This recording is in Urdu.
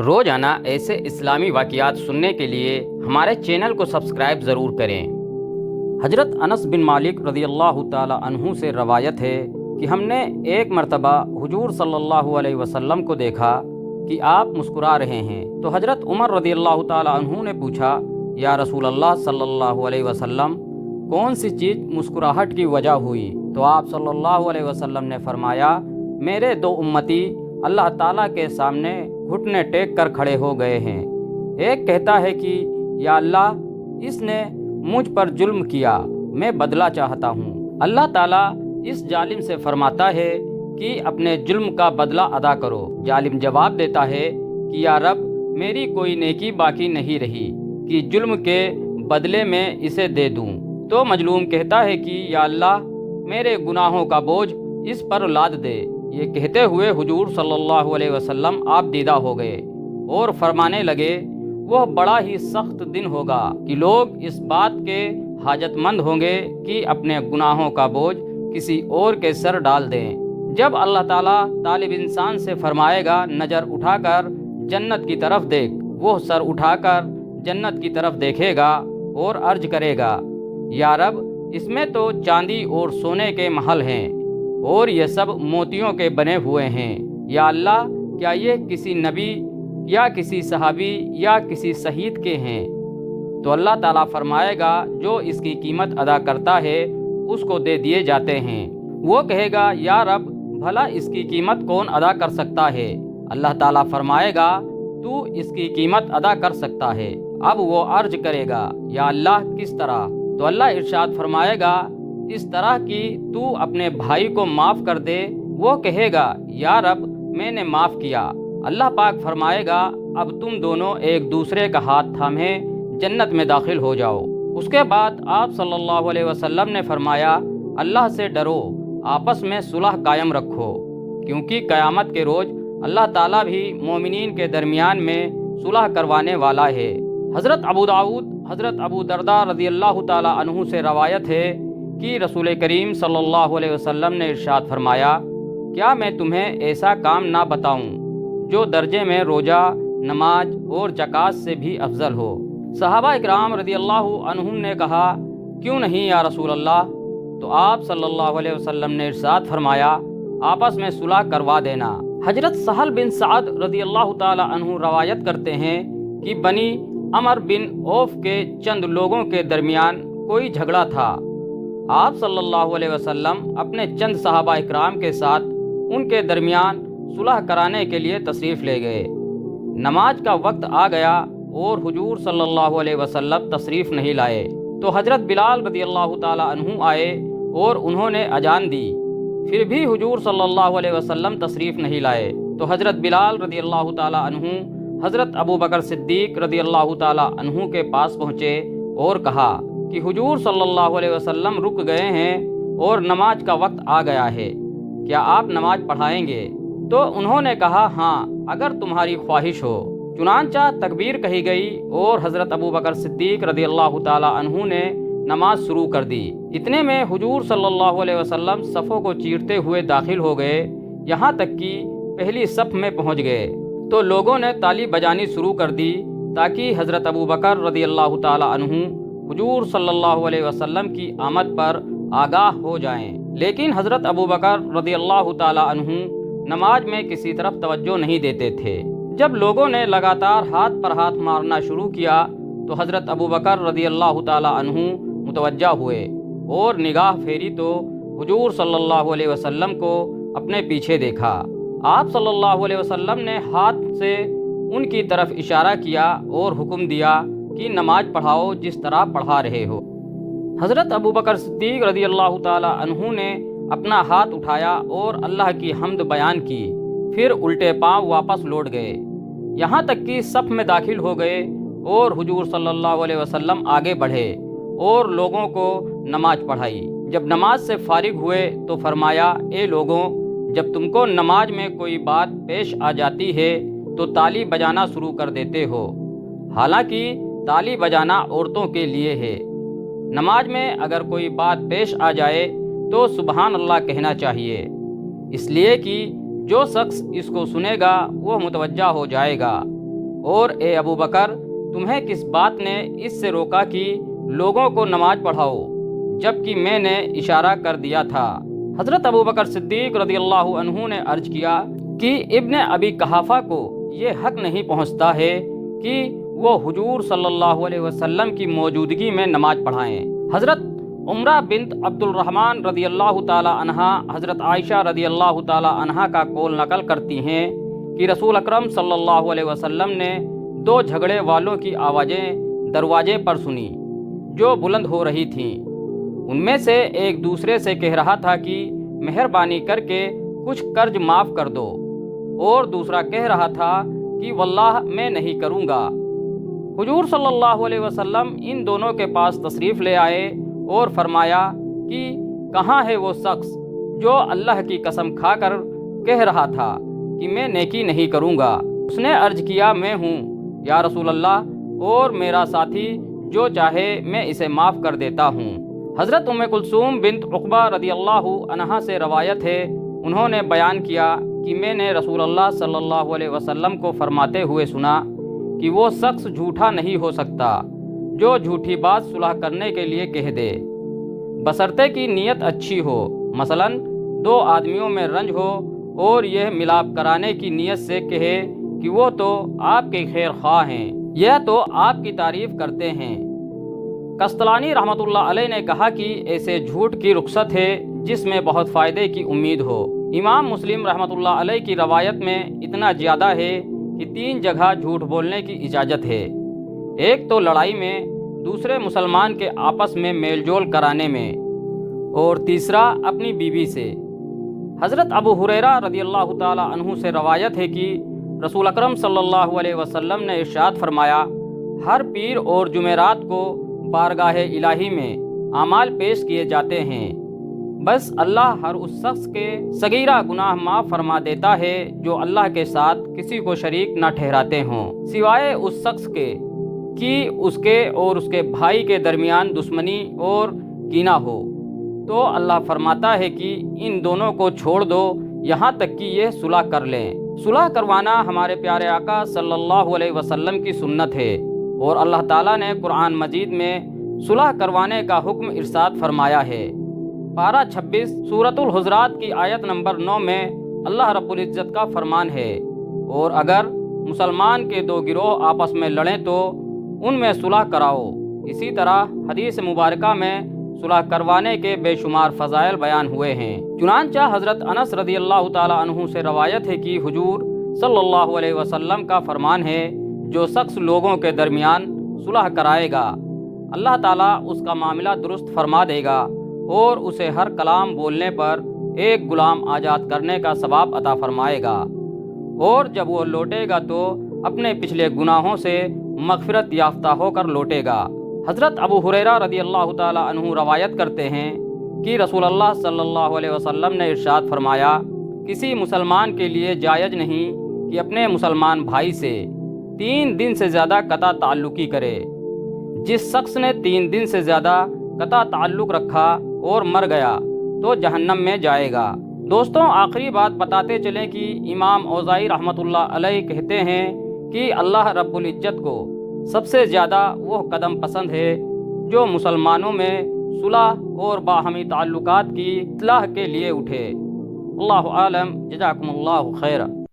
روزانہ ایسے اسلامی واقعات سننے کے لیے ہمارے چینل کو سبسکرائب ضرور کریں۔ حضرت انس بن مالک رضی اللہ تعالی عنہ سے روایت ہے کہ ہم نے ایک مرتبہ حضور صلی اللہ علیہ وسلم کو دیکھا کہ آپ مسکرا رہے ہیں، تو حضرت عمر رضی اللہ تعالی عنہ نے پوچھا، یا رسول اللہ صلی اللہ علیہ وسلم، کون سی چیز مسکراہٹ کی وجہ ہوئی؟ تو آپ صلی اللہ علیہ وسلم نے فرمایا، میرے دو امتی اللہ تعالیٰ کے سامنے گھٹنے ٹیک کر کھڑے ہو گئے ہیں۔ ایک کہتا ہے کہ یا اللہ، اس نے مجھ پر ظلم کیا، میں بدلہ چاہتا ہوں۔ اللہ تعالیٰ اس ظالم سے فرماتا ہے کہ اپنے ظلم کا بدلہ ادا کرو۔ ظالم جواب دیتا ہے کہ یا رب، میری کوئی نیکی باقی نہیں رہی کہ ظلم کے بدلے میں اسے دے دوں۔ تو مظلوم کہتا ہے کہ یا اللہ، میرے گناہوں کا بوجھ اس پر لاد دے۔ یہ کہتے ہوئے حضور صلی اللہ علیہ وسلم آپ دیدہ ہو گئے اور فرمانے لگے، وہ بڑا ہی سخت دن ہوگا کہ لوگ اس بات کے حاجت مند ہوں گے کہ اپنے گناہوں کا بوجھ کسی اور کے سر ڈال دیں۔ جب اللہ تعالیٰ طالب انسان سے فرمائے گا، نظر اٹھا کر جنت کی طرف دیکھ، وہ سر اٹھا کر جنت کی طرف دیکھے گا اور عرض کرے گا، یا رب، اس میں تو چاندی اور سونے کے محل ہیں اور یہ سب موتیوں کے بنے ہوئے ہیں۔ یا اللہ، کیا یہ کسی نبی یا کسی صحابی یا کسی شہید کے ہیں؟ تو اللہ تعالیٰ فرمائے گا، جو اس کی قیمت ادا کرتا ہے اس کو دے دیے جاتے ہیں۔ وہ کہے گا، یا رب، بھلا اس کی قیمت کون ادا کر سکتا ہے؟ اللہ تعالیٰ فرمائے گا، تو اس کی قیمت ادا کر سکتا ہے۔ اب وہ عرض کرے گا، یا اللہ، کس طرح؟ تو اللہ ارشاد فرمائے گا، اس طرح کی تو اپنے بھائی کو معاف کر دے۔ وہ کہے گا، یا رب، میں نے معاف کیا۔ اللہ پاک فرمائے گا، اب تم دونوں ایک دوسرے کا ہاتھ تھامے جنت میں داخل ہو جاؤ۔ اس کے بعد آپ صلی اللہ علیہ وسلم نے فرمایا، اللہ سے ڈرو، آپس میں صلح قائم رکھو، کیونکہ قیامت کے روز اللہ تعالیٰ بھی مومنین کے درمیان میں صلح کروانے والا ہے۔ حضرت ابو داؤد حضرت ابو درداء رضی اللہ تعالی عنہ سے روایت ہے کہ رسول کریم صلی اللہ علیہ وسلم نے ارشاد فرمایا، کیا میں تمہیں ایسا کام نہ بتاؤں جو درجے میں روزہ، نماز اور زکوٰۃ سے بھی افضل ہو؟ صحابہ اکرام رضی اللہ عنہم نے کہا، کیوں نہیں یا رسول اللہ؟ تو آپ صلی اللہ علیہ وسلم نے ارشاد فرمایا، آپس میں صلح کروا دینا۔ حضرت سہل بن سعد رضی اللہ تعالی عنہ روایت کرتے ہیں کہ بنی عمر بن عوف کے چند لوگوں کے درمیان کوئی جھگڑا تھا۔ آپ صلی اللہ علیہ وسلم اپنے چند صحابہ اکرام کے ساتھ ان کے درمیان صلح کرانے کے لیے تشریف لے گئے۔ نماز کا وقت آ گیا اور حضور صلی اللہ علیہ وسلم تشریف نہیں لائے، تو حضرت بلال رضی اللہ تعالی عنہ آئے اور انہوں نے اذان دی۔ پھر بھی حضور صلی اللہ علیہ وسلم تشریف نہیں لائے، تو حضرت بلال رضی اللہ تعالی عنہ حضرت ابو بکر صدیق رضی اللہ تعالی عنہ کے پاس پہنچے اور کہا کہ حضور صلی اللہ علیہ وسلم رک گئے ہیں اور نماز کا وقت آ گیا ہے، کیا آپ نماز پڑھائیں گے؟ تو انہوں نے کہا، ہاں، اگر تمہاری خواہش ہو۔ چنانچہ تکبیر کہی گئی اور حضرت ابو بکر صدیق رضی اللہ تعالی عنہ نے نماز شروع کر دی۔ اتنے میں حضور صلی اللہ علیہ وسلم صفوں کو چیرتے ہوئے داخل ہو گئے، یہاں تک کہ پہلی صف میں پہنچ گئے تو لوگوں نے تالی بجانی شروع کر دی تاکہ حضرت ابو بکر رضی اللہ تعالی عنہ حضور صلی اللہ علیہ وسلم کی آمد پر آگاہ ہو جائیں۔ لیکن حضرت ابو بکر رضی اللہ تعالی عنہ نماز میں کسی طرف توجہ نہیں دیتے تھے۔ جب لوگوں نے لگاتار ہاتھ پر ہاتھ مارنا شروع کیا تو حضرت ابو بکر رضی اللہ تعالی عنہ متوجہ ہوئے اور نگاہ پھیری تو حضور صلی اللہ علیہ وسلم کو اپنے پیچھے دیکھا۔ آپ صلی اللہ علیہ وسلم نے ہاتھ سے ان کی طرف اشارہ کیا اور حکم دیا کہ نماز پڑھاؤ جس طرح پڑھا رہے ہو۔ حضرت ابو بکر صدیق رضی اللہ تعالی عنہ نے اپنا ہاتھ اٹھایا اور اللہ کی حمد بیان کی، پھر الٹے پاؤں واپس لوٹ گئے، یہاں تک کہ صف میں داخل ہو گئے اور حضور صلی اللہ علیہ وسلم آگے بڑھے اور لوگوں کو نماز پڑھائی۔ جب نماز سے فارغ ہوئے تو فرمایا، اے لوگوں، جب تم کو نماز میں کوئی بات پیش آ جاتی ہے تو تالی بجانا شروع کر دیتے ہو، حالانکہ تالی بجانا عورتوں کے لیے ہے۔ نماز میں اگر کوئی بات پیش آ جائے تو سبحان اللہ کہنا چاہیے، اس لیے کہ جو شخص اس کو سنے گا وہ متوجہ ہو جائے گا اور اے ابو بکر، تمہیں کس بات نے اس سے روکا کہ لوگوں کو نماز پڑھاؤ جبکہ میں نے اشارہ کر دیا تھا؟ حضرت ابو بکر صدیق رضی اللہ عنہ نے عرض کیا کہ ابن ابی قحافہ کو یہ حق نہیں پہنچتا ہے کہ وہ حضور صلی اللہ علیہ وسلم کی موجودگی میں نماز پڑھائیں۔ حضرت عمرہ بنت عبد الرحمن رضی اللہ تعالی عنہا حضرت عائشہ رضی اللہ تعالی عنہا کا قول نقل کرتی ہیں کہ رسول اکرم صلی اللہ علیہ وسلم نے دو جھگڑے والوں کی آوازیں دروازے پر سنی جو بلند ہو رہی تھیں۔ ان میں سے ایک دوسرے سے کہہ رہا تھا کہ مہربانی کر کے کچھ قرض معاف کر دو، اور دوسرا کہہ رہا تھا کہ واللہ میں نہیں کروں گا۔ حضور صلی اللہ علیہ وسلم ان دونوں کے پاس تشریف لے آئے اور فرمایا کہ کہاں ہے وہ شخص جو اللہ کی قسم کھا کر کہہ رہا تھا کہ میں نیکی نہیں کروں گا؟ اس نے عرض کیا، میں ہوں یا رسول اللہ، اور میرا ساتھی جو چاہے میں اسے معاف کر دیتا ہوں۔ حضرت ام کلثوم بنت عقبہ رضی اللہ عنہا سے روایت ہے، انہوں نے بیان کیا کہ میں نے رسول اللہ صلی اللہ علیہ وسلم کو فرماتے ہوئے سنا کہ وہ شخص جھوٹا نہیں ہو سکتا جو جھوٹی بات صلح کرنے کے لیے کہہ دے، بشرطے کی نیت اچھی ہو۔ مثلا دو آدمیوں میں رنج ہو اور یہ ملاپ کرانے کی نیت سے کہے کہ وہ تو آپ کے خیر خواہ ہیں، یہ تو آپ کی تعریف کرتے ہیں۔ قسطلانی رحمۃ اللہ علیہ نے کہا کہ ایسے جھوٹ کی رخصت ہے جس میں بہت فائدے کی امید ہو۔ امام مسلم رحمۃ اللہ علیہ کی روایت میں اتنا زیادہ ہے کہ 3 جگہ جھوٹ بولنے کی اجازت ہے۔ ایک تو لڑائی میں، دوسرے مسلمان کے آپس میں میل جول کرانے میں، اور تیسرا اپنی بیوی سے۔ حضرت ابو ہریرہ رضی اللہ تعالی عنہ سے روایت ہے کہ رسول اکرم صلی اللہ علیہ وسلم نے ارشاد فرمایا، ہر پیر اور جمعرات کو بارگاہ الہی میں اعمال پیش کیے جاتے ہیں، بس اللہ ہر اس شخص کے صغیرہ گناہ معاف فرما دیتا ہے جو اللہ کے ساتھ کسی کو شریک نہ ٹھہراتے ہوں، سوائے اس شخص کے کہ اس کے اور اس کے بھائی کے درمیان دشمنی اور کینہ ہو، تو اللہ فرماتا ہے کہ ان دونوں کو چھوڑ دو یہاں تک کہ یہ صلح کر لیں۔ صلح کروانا ہمارے پیارے آقا صلی اللہ علیہ وسلم کی سنت ہے، اور اللہ تعالیٰ نے قرآن مجید میں صلح کروانے کا حکم ارشاد فرمایا ہے۔ پارہ 26 سورۃ الحجرات کی آیت نمبر 9 میں اللہ رب العزت کا فرمان ہے، اور اگر مسلمان کے 2 گروہ آپس میں لڑیں تو ان میں صلح کراؤ۔ اسی طرح حدیث مبارکہ میں صلح کروانے کے بے شمار فضائل بیان ہوئے ہیں۔ چنانچہ حضرت انس رضی اللہ تعالی عنہ سے روایت ہے کہ حضور صلی اللہ علیہ وسلم کا فرمان ہے، جو شخص لوگوں کے درمیان صلح کرائے گا اللہ تعالیٰ اس کا معاملہ درست فرما دے گا، اور اسے ہر کلام بولنے پر ایک غلام آزاد کرنے کا ثواب عطا فرمائے گا، اور جب وہ لوٹے گا تو اپنے پچھلے گناہوں سے مغفرت یافتہ ہو کر لوٹے گا۔ حضرت ابو ہریرہ رضی اللہ تعالی عنہ روایت کرتے ہیں کہ رسول اللہ صلی اللہ علیہ وسلم نے ارشاد فرمایا، کسی مسلمان کے لیے جائز نہیں کہ اپنے مسلمان بھائی سے 3 دن سے زیادہ قطع تعلقی کرے۔ جس شخص نے 3 دن سے زیادہ قطع تعلق رکھا اور مر گیا تو جہنم میں جائے گا۔ دوستوں، آخری بات بتاتے چلیں کہ امام اوزاعی رحمۃ اللہ علیہ کہتے ہیں کہ اللہ رب العزت کو سب سے زیادہ وہ قدم پسند ہے جو مسلمانوں میں صلح اور باہمی تعلقات کی اصلاح کے لیے اٹھے۔ اللہ عالم، جزاکم اللہ خیر۔